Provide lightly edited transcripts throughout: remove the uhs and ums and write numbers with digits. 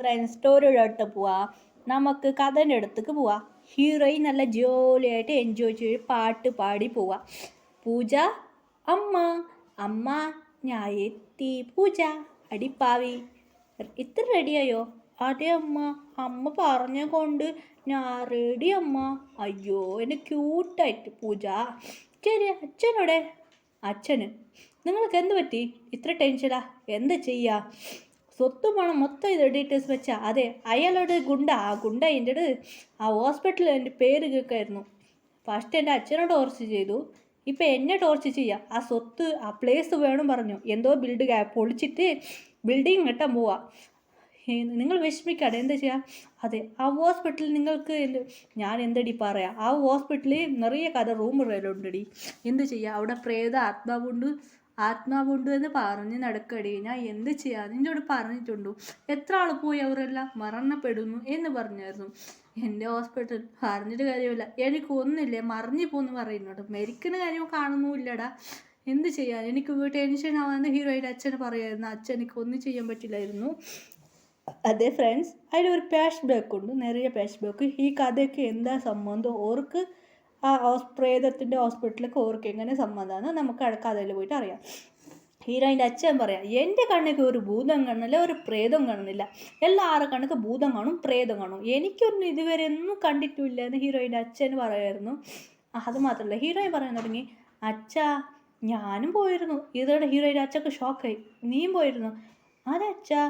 Friends സ്റ്റോറിയോട്ട് പോവാ. നമുക്ക് കഥൻ്റെ അടുത്തേക്ക് പോവാം. ഹീറോയിൻ നല്ല ജോലിയായിട്ട് എൻജോയ് ചെയ്ത് പാട്ട് പാടി പോവാ. പൂജ, അമ്മ അമ്മ ഞാൻ എത്തി. പൂജ, അടിപ്പാവി ഇത്ര റെഡിയായോ? അതെ അമ്മ, അമ്മ പറഞ്ഞ കൊണ്ട് ഞാൻ റെഡി അമ്മ. അയ്യോ എൻ്റെ ക്യൂട്ടായിട്ട്. പൂജ, ശരി അച്ഛനോടെ? അച്ഛന് നിങ്ങൾക്ക് എന്ത് പറ്റി ഇത്ര ടെൻഷനാ? എന്താ ചെയ്യുക? സ്വത്തും പണം മൊത്തം ഇത് ഡീറ്റെയിൽസ് വെച്ചാൽ അതെ അയാളോട് ഗുണ്ട എൻ്റെ ആ ഹോസ്പിറ്റലിൽ എൻ്റെ പേര് കേൾക്കായിരുന്നു. ഫസ്റ്റ് എൻ്റെ അച്ഛനോട് ടോർച്ച് ചെയ്തു, ഇപ്പം എന്നെ ടോർച്ച് ചെയ്യുക. ആ സ്വത്ത് ആ പ്ലേസ് വേണം പറഞ്ഞു. എന്തോ പൊളിച്ചിട്ട് ബിൽഡിങ് കെട്ടാൻ പോവാ. നിങ്ങൾ വിഷമിക്കാതെ എന്താ ചെയ്യുക? അതെ ആ ഹോസ്പിറ്റലിൽ നിങ്ങൾക്ക് ഞാൻ എന്തടി പറയാം, ആ ഹോസ്പിറ്റലിൽ നിറയെ കഥ റൂമുകളുണ്ടടി. എന്ത് ചെയ്യുക? അവിടെ പ്രേത ആത്മാവുണ്ട് എന്ന് പറഞ്ഞ് നടക്കടി. ഞാൻ എന്ത് ചെയ്യാം? നിന്നോട് പറഞ്ഞിട്ടുണ്ടോ? എത്ര ആൾ പോയി അവരെല്ലാം മരണപ്പെടുന്നു എന്ന് പറഞ്ഞായിരുന്നു. എൻ്റെ ഹോസ്പിറ്റൽ പറഞ്ഞിട്ട് കാര്യമില്ല, എനിക്കൊന്നില്ലേ മറിഞ്ഞു പോന്ന് പറയുന്നുണ്ട്. മരിക്കുന്ന കാര്യം കാണുന്നുമില്ലടാ. എന്ത് ചെയ്യാൻ? എനിക്ക് ടെൻഷൻ ആവാന്ന് ഹീറോയുടെ അച്ഛന് പറയായിരുന്നു. അച്ഛൻ എനിക്ക് ഒന്നും ചെയ്യാൻ പറ്റില്ലായിരുന്നു. അതെ ഫ്രണ്ട്സ്, അതിലൊരു പാഷ് ബാക്ക് ഉണ്ട്, നിറയെ പാഷ് ബാക്ക്. ഈ കഥയ്ക്ക് എന്താ സംബന്ധം ഓർക്ക് ആ പ്രേതത്തിൻ്റെ ഹോസ്പിറ്റലിലേക്ക് ഓർക്ക് എങ്ങനെ സംബന്ധമാണ് നമുക്ക് കഥയിൽ പോയിട്ട് അറിയാം. ഹീറോയിൻ്റെ അച്ഛൻ പറയാം, എൻ്റെ കണ്ണൊക്കെ ഒരു ഭൂതം കാണുന്നില്ല, ഒരു പ്രേതം കാണുന്നില്ല. എല്ലാവരുടെ കണ്ണൊക്കെ ഭൂതം കാണും, പ്രേതം കാണും. എനിക്കൊന്നും ഇതുവരെ ഒന്നും കണ്ടിട്ടില്ല എന്ന് ഹീറോയിൻ്റെ അച്ഛൻ പറയായിരുന്നു. അത് മാത്രമല്ല ഹീറോയിൻ പറയാൻ തുടങ്ങി, അച്ഛാ ഞാനും പോയിരുന്നു. ഇതോടെ ഹീറോയിൻ്റെ അച്ഛക്ക് ഷോക്കായി. നീയും പോയിരുന്നു? അതെ അച്ഛാ,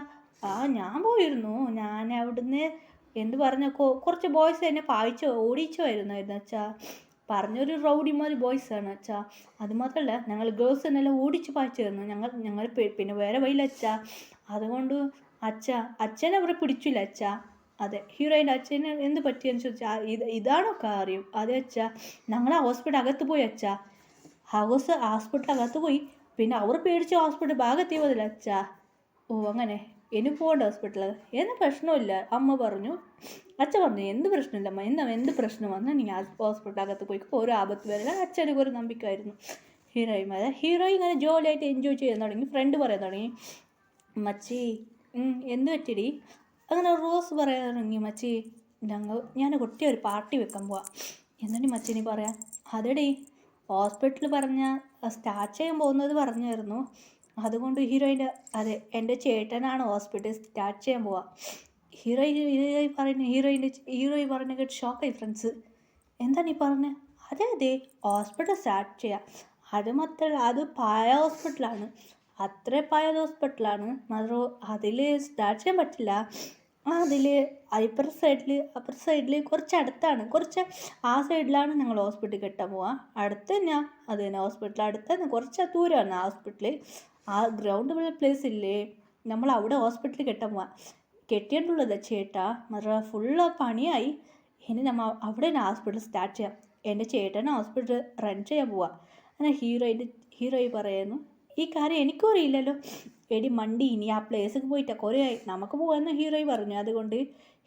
ഞാൻ പോയിരുന്നു. ഞാൻ അവിടുന്ന് എന്ത് പറഞ്ഞ കുറച്ച് ബോയ്സ് എന്നെ ഓടിച്ചുമായിരുന്നു അച്ഛാ. പറഞ്ഞൊരു റൗഡിമാതിരി ബോയ്സാണ് അച്ഛാ. അതുമാത്രമല്ല ഞങ്ങൾ ഗേൾസിനെല്ലാം ഓടിച്ച് പായിച്ചായിരുന്നു. ഞങ്ങൾ പിന്നെ വേറെ വഴിയില്ല അച്ഛാ. അതുകൊണ്ട് അച്ഛനെ അവരെ പിടിച്ചില്ല അച്ഛാ. അതെ ഹീറോയിൻ്റെ അച്ഛന് എന്ത് പറ്റിയെന്ന് ചോദിച്ചാൽ ഇതാണോ കാര്യം? അതെ അച്ഛാ, ഞങ്ങൾ ആ ഹോസ്പിറ്റൽ അകത്ത് പോയി അച്ഛാ. ഹോസ്പിറ്റൽ അകത്ത് പോയി. പിന്നെ അവർ പേടിച്ച് ഹോസ്പിറ്റൽ ഭാഗത്തെത്തിയതില്ല അച്ഛാ. ഓ അങ്ങനെ, ഇനി പോകണ്ട ഹോസ്പിറ്റലിൽ? എന്ത് പ്രശ്നമില്ല അമ്മ പറഞ്ഞു. അച്ഛൻ പറഞ്ഞു എന്ത് പ്രശ്നമില്ല അമ്മ, എന്ത് പ്രശ്നം വന്നാൽ നീ ഹോസ്പിറ്റൽ അകത്ത് പോയി, ഒരു ആപത്ത് വരില്ല. അച്ഛനൊക്കെ ഒരു നമ്പിക്കായിരുന്നു. ഹീറോയിൻ ഇങ്ങനെ ജോലിയായിട്ട് എൻജോയ് ചെയ്യാൻ തുടങ്ങി. ഫ്രണ്ട് പറയാൻ തുടങ്ങി, മച്ചി എന്ത് പറ്റിടി? അങ്ങനെ റോസ് പറയാൻ തുടങ്ങി, മച്ചി ഞാൻ കുട്ടി ഒരു പാർട്ടി വെക്കാൻ പോവാം. എന്താണ് മച്ചിനി പറയാം? അതെടി ഹോസ്പിറ്റലിൽ സ്റ്റാർട്ട് ചെയ്യാൻ പോകുന്നത് പറഞ്ഞായിരുന്നു. അതുകൊണ്ട് അതെ എൻ്റെ ചേട്ടനാണ് ഹോസ്പിറ്റൽ സ്റ്റാർട്ട് ചെയ്യാൻ പോവാ. ഹീറോയിൻ പറഞ്ഞ കേട്ട് ഷോക്കായി ഫ്രണ്ട്സ്. എന്താണ് ഈ പറഞ്ഞത്? അതെ ഹോസ്പിറ്റൽ സ്റ്റാർട്ട് ചെയ്യാം. അത് മാത്രമല്ല അത് പായ ഹോസ്പിറ്റലാണ്, അത്ര പായ ഹോസ്പിറ്റലാണ്. മാത്രം അതിൽ സ്റ്റാർട്ട് ചെയ്യാൻ പറ്റില്ല. അതിൽ അപ്പുറ സൈഡിൽ കുറച്ച് അടുത്താണ്, കുറച്ച് ആ സൈഡിലാണ് ഞങ്ങൾ ഹോസ്പിറ്റൽ കെട്ടാൻ പോവാ. അടുത്ത് തന്നെയാണ് അത് തന്നെ ഹോസ്പിറ്റൽ, അടുത്ത് തന്നെ കുറച്ച് ദൂരമാണ് ആ ഹോസ്പിറ്റൽ. ആ ഗ്രൗണ്ട് പ്ലേസ് ഇല്ലേ, നമ്മൾ അവിടെ ഹോസ്പിറ്റലിൽ കെട്ടാൻ പോവാം. കെട്ടിയിട്ടുള്ളത് ചേട്ടാ മറ ഫുള്ള് പണിയായി. ഇനി നമ്മൾ അവിടെ തന്നെ ഹോസ്പിറ്റൽ സ്റ്റാർട്ട് ചെയ്യാം. എൻ്റെ ചേട്ടനെ ഹോസ്പിറ്റൽ റൺ ചെയ്യാൻ പോവാം. അങ്ങനെ ഹീറോയിൻ പറയുന്നു, ഈ കാര്യം എനിക്കും അറിയില്ലല്ലോ. എടി മണ്ടി, ഇനി ആ പ്ലേസിൽ പോയിട്ട് കുറേ ആയി, നമുക്ക് പോകാമെന്ന് ഹീറോയിൻ പറഞ്ഞു. അതുകൊണ്ട്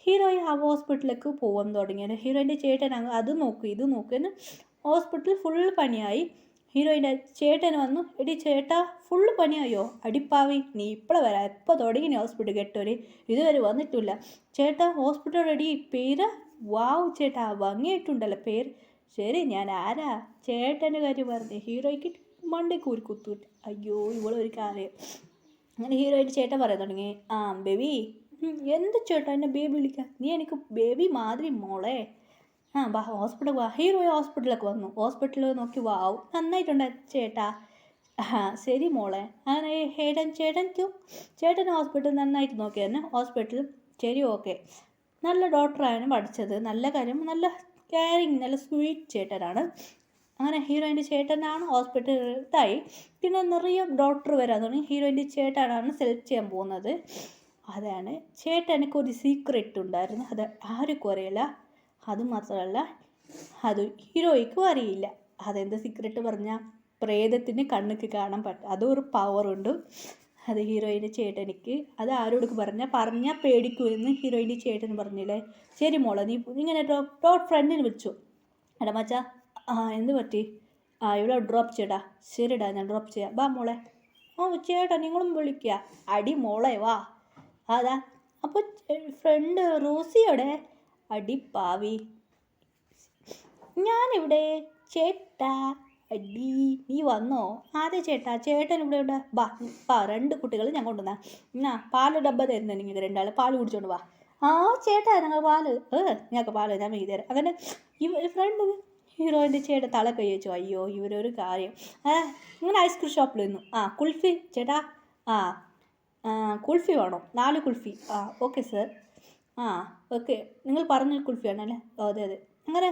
ഹീറോയിൻ ആ ഹോസ്പിറ്റലിലേക്ക് പോകാൻ തുടങ്ങിയത്. ഹീറോയിൻ്റെ ചേട്ടൻ അത് നോക്കൂ ഇത് നോക്കൂ എന്ന് ഹോസ്പിറ്റൽ ഫുള്ള് പണിയായി. ഹീറോയിൻ്റെ ചേട്ടൻ വന്നു, എടി ചേട്ടാ ഫുള്ള് പണിയായോ? അടിപ്പാവി, നീ ഇപ്പോഴെ വരാം, എപ്പോൾ തുടങ്ങി ഹോസ്പിറ്റൽ കെട്ടോര്, ഇതുവരെ വന്നിട്ടില്ല. ചേട്ടാ ഹോസ്പിറ്റൽ റെഡി. പേര്? വാവ് ചേട്ടാ ഭംഗിയായിട്ടുണ്ടല്ലോ പേര്. ശരി ഞാൻ ആരാ? ചേട്ടൻ്റെ കാര്യം പറഞ്ഞു. ഹീറോയ്ക്ക് മണ്ടയ്ക്കൂരി കുത്തുവിട്ട്. അയ്യോ ഇവളൊരു കാര്യം. അങ്ങനെ ഹീറോയിൻ്റെ ചേട്ടൻ പറയാൻ തുടങ്ങി, ബേബി. എന്ത് ചേട്ടാ എന്നെ ബേബി വിളിക്കുക? നീ എനിക്ക് ബേബി മാതിരി മോളെ. വാ ഹോസ്പിറ്റൽ വാ. ഹീറോയി ഹോസ്പിറ്റലിലേക്ക് വന്നു. ഹോസ്പിറ്റലിൽ നോക്കി, വാവ് നന്നായിട്ടുണ്ട് ചേട്ടാ. ശരി മോളെ. അങ്ങനെ ചേട്ടൻ ഹോസ്പിറ്റൽ നന്നായിട്ട് നോക്കി തന്നെ ഹോസ്പിറ്റൽ. ശരി ഓക്കെ, നല്ല ഡോക്ടറാണ് പഠിച്ചത്, നല്ല കാര്യം, നല്ല കെയറിങ്, നല്ല സ്വീറ്റ് ചേട്ടനാണ്. അങ്ങനെ ഹീറോയിൻ്റെ ചേട്ടനാണ് ഹോസ്പിറ്റൽ ഇതായി. പിന്നെ നിറയെ ഡോക്ടർ വരാൻ തുടങ്ങി. ഹീറോയിൻ്റെ ചേട്ടനാണ് സെലക്ട് ചെയ്യാൻ പോകുന്നത്. അതാണ് ചേട്ടനൊരു സീക്രട്ട് ഉണ്ടായിരുന്നു, അത് ആർക്കും അറിയില്ല. അതുമാത്രമല്ല അത് ഹീറോയ്ക്കും അറിയില്ല. അതെന്ത് സീക്രട്ട് പറഞ്ഞാൽ പ്രേതത്തിന് കണ്ണുക്ക് കാണാൻ പറ്റും, അതൊരു പവറുണ്ട്. അത് ഹീറോയിൻ്റെ ചേട്ടനിക്ക് അത് ആരോടൊക്കെ പറഞ്ഞാൽ പേടിക്കുമെന്ന് ഹീറോയിൻ്റെ ചേട്ടൻ പറഞ്ഞില്ലേ. ശരി മോളെ, നീ ഇങ്ങനെ ഫ്രണ്ടിന് വിളിച്ചു. എടാ മച്ചാ, എന്ത് പറ്റി? ഇവിടെ ഡ്രോപ്പ് ചെയ്യടാ. ശരിടാ ഞാൻ ഡ്രോപ്പ് ചെയ്യാം, വാ മോളെ. ചേട്ടാ നിങ്ങളും വിളിക്കുക. അടി മോളെ വാ. അതാ അപ്പോൾ ഫ്രണ്ട് റോസിയോടെ അടിപ്പാവി ഞാനിവിടെ ചേട്ടാ അടി നീ വന്നോ ആദ്യ ചേട്ടൻ ഇവിടെ ഉണ്ട് ബാ 2 കുട്ടികൾ ഞാൻ കൊണ്ടുവന്നാ എന്നാ പാല് ഡബ്ബ തരുന്നു നിങ്ങൾക്ക് 2 പാല് കുടിച്ചോണ്ട് വാ ആ ചേട്ടാ ഞങ്ങൾ പാല് ഞങ്ങൾക്ക് പാല് ഞാൻ വീതി തരാം അങ്ങനെ ഫ്രണ്ട് ഹീറോയിൻ്റെ ചേട്ടൻ തല കൈ വെച്ചു അയ്യോ ഇവരൊരു കാര്യം ഇങ്ങനെ ഐസ്ക്രീം ഷോപ്പിൽ നിന്നു കുൽഫി ചേട്ടാ കുൽഫി വേണോ 4 കുൽഫി ഓക്കെ സർ ഓക്കെ നിങ്ങൾ പറഞ്ഞ കുൽഫിയാണല്ലേ അതെ അങ്ങനെ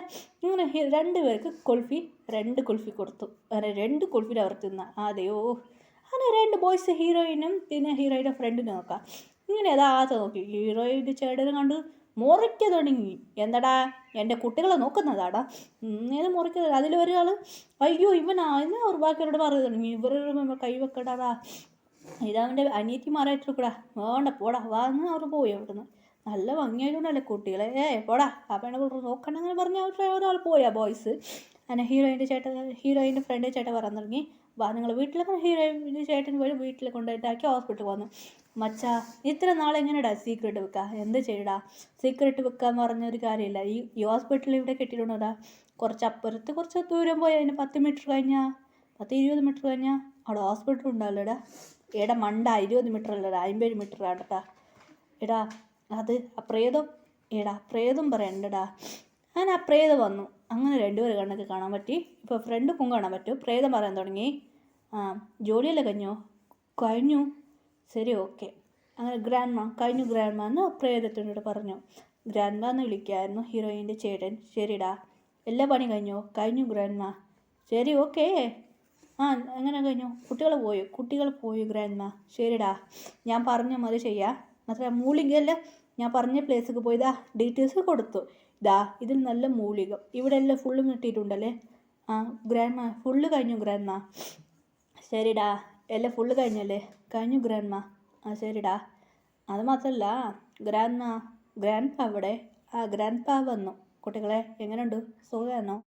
2 പേർക്ക് കുൽഫി 2 കുൽഫി കൊടുത്തു അങ്ങനെ 2 കുൽഫി അവർ തിന്ന അതെയോ അങ്ങനെ 2 ബോയ്സ് ഹീറോയിനും പിന്നെ ഹീറോയിൻ്റെ ഫ്രണ്ടിനും നോക്കാം ഇങ്ങനെ യഥാർത്ഥ നോക്കി ഹീറോയിൻ്റെ ചേട്ടനെ കണ്ട് മുറിക്ക തുടങ്ങി എന്താടാ എൻ്റെ കുട്ടികളെ നോക്കുന്നതാടാ ഏത് മുറിക്കുന്നത് അതിലൊരാൾ അയ്യോ ഇവനാ എന്ന് അവർ ബാക്കിയോട് പറഞ്ഞു തുടങ്ങി ഇവരുടെ കൈവെക്കടാ ഇതവൻ്റെ അനിയത്തിമാരായിട്ട് കൂടാ വേണ്ട പോടാ വാന്ന് അവർ പോയി അവിടുന്ന് നല്ല ഭംഗിയായിട്ടുണ്ടല്ലേ കുട്ടികളെ പോടാ അപ്പനെ കൂടെ നോക്കണം അങ്ങനെ പറഞ്ഞ ഒരാൾ പോയാ ബോയ്സ് അങ്ങനെ ഹീറോയിൻ്റെ ഫ്രണ്ട് ചേട്ടൻ പറയാൻ തുടങ്ങി വാ നിങ്ങൾ വീട്ടിലൊക്കെ ഹീറോയിൻ്റെ ചേട്ടൻ പോയി വീട്ടിൽ കൊണ്ടുപോയിട്ടാക്കി ഹോസ്പിറ്റലിൽ വന്നു മച്ചാ ഇത്ര നാളെങ്ങനെടാ സീക്രട്ട് വെക്കുക എന്ത് ചെയ്യടാ സീക്രട്ട് വെക്കാന്ന് പറഞ്ഞൊരു കാര്യമില്ല ഈ ഹോസ്പിറ്റലിൽ ഇവിടെ കെട്ടിയിട്ടുണ്ടോടാ കുറച്ച് ദൂരം പോയി അതിന് 10 മീറ്റർ കഴിഞ്ഞാൽ 10-20 മീറ്റർ കഴിഞ്ഞാൽ അവിടെ ഹോസ്പിറ്റൽ ഉണ്ടാവില്ലടാ എടാ മണ്ട 20 മീറ്റർ അല്ലടാ 50 മീറ്റർ ആടട്ടാ എടാ അത് പ്രേതം പറയണ്ടടാ അങ്ങനെ പ്രേതം വന്നു അങ്ങനെ 2 പേര് കണ്ണൊക്കെ കാണാൻ പറ്റി ഇപ്പോൾ ഫ്രണ്ടും കാണാൻ പറ്റും പ്രേതം പറയാൻ തുടങ്ങി ജോലിയല്ലേ കഴിഞ്ഞു ശരി ഓക്കെ അങ്ങനെ ഗ്രാൻഡ് മാ എന്ന് പ്രേതത്തിനോട് പറഞ്ഞു ഗ്രാൻഡ് മാ എന്ന് വിളിക്കായിരുന്നു ഹീറോയിൻ്റെ ചേട്ടൻ ശരിടാ എല്ലാ പണി കഴിഞ്ഞു ഗ്രാൻഡ് മാ ശരി ഓക്കെ എങ്ങനെ കഴിഞ്ഞു കുട്ടികൾ പോയി ഗ്രാൻഡ് മാ ശരിടാ ഞാൻ പറഞ്ഞ മതി ചെയ്യാം മാത്രമേ മൂലികയല്ല ഞാൻ പറഞ്ഞ പ്ലേസിലേക്ക് പോയി ഡീറ്റെയിൽസ് കൊടുത്തു ഇതിൽ നല്ല മൂലികം ഇവിടെ എല്ലാം ഫുള്ള് കിട്ടിയിട്ടുണ്ടല്ലേ ഗ്രാൻഡ് മാ ഫുള്ള് കഴിഞ്ഞു ഗ്രാൻഡ് മാ ശരിടാ എല്ലാം ഫുള്ള് കഴിഞ്ഞു ഗ്രാൻഡ് മാ ശരിടാ അത് മാത്രമല്ല ഗ്രാൻഡ് പാ അവിടെ ഗ്രാൻഡ് പാ വന്നു കുട്ടികളെ എങ്ങനെയുണ്ട് സുഖമാണോ